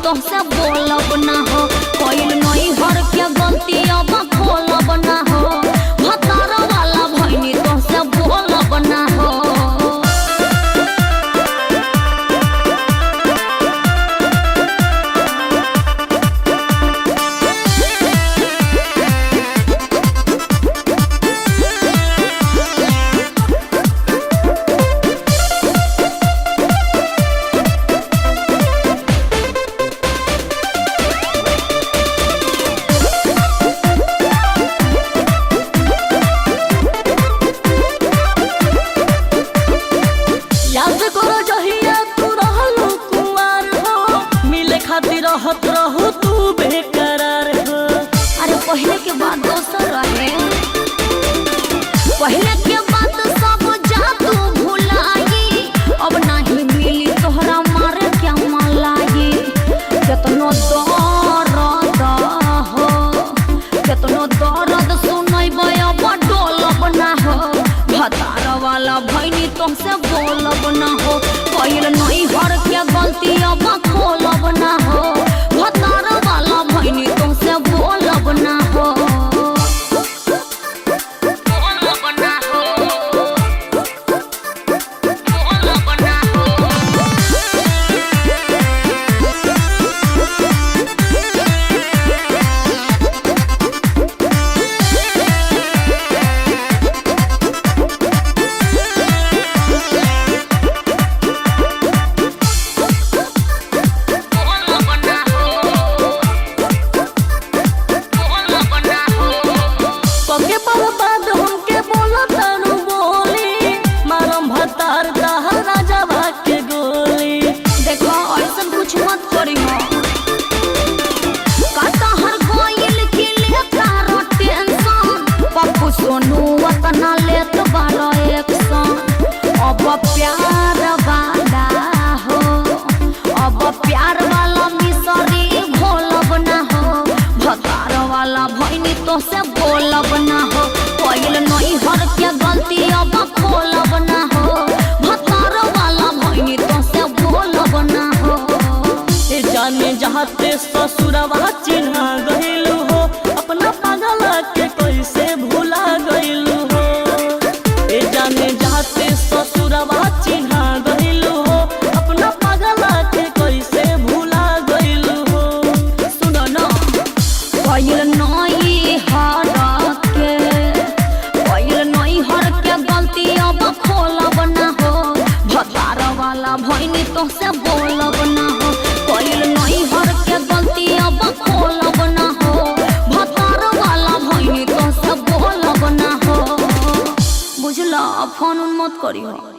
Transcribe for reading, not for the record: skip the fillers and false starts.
तो से बोलब ना हो। कोई नहीं हर के गलती अब खोलब ना हो। भतार वाला भैनी तो से बोलब ना हो। रहत रहू तू बेकरार हो। अरे पहले के बात दोसर रहे। पहले के बात सब जा तू भुलाई। अब नहीं मिली तोहरा मारे क्या मलाई। केतनो दर्द हो केतनो दर्द सुनैबे अब डोलब ना हो। भतार वाला भैनी तुमसे बोलब ना हो। कइल नहीं हर के गलती अब खोलब ना हो। भतार वाला भैनी तुमसे बोलब ना हो। बोलब ना हो। बोलब ना हो। अब प्यार वाला हो। अब प्यार वाला मिसरी भोलब ना हो। भतार वाला भैनी तो से बोलब ना हो। कोइल नहीं हर के गलती अब खोलब ना हो। भतार वाला भैनी तो से बोलब ना हो। जाने जहाते ससुरवा चिन्हा गइलू हो। अपना पागला के कैसे भुला गइलू हो। जाने जहाते ससुरवा चिन्हा गइलू हो। अपना पागला के कैसे भुला गइलू हो। सुनो न कइल नहीं हर के गलती अब खोलब ना हो। भतार वाला भैनी तो से बोलब ना हो। कइल नहीं हर के गलती अब खोलब ना हो। भतार वाला भैनी तो से बोलब ना हो। बुझला फोन मत करियो।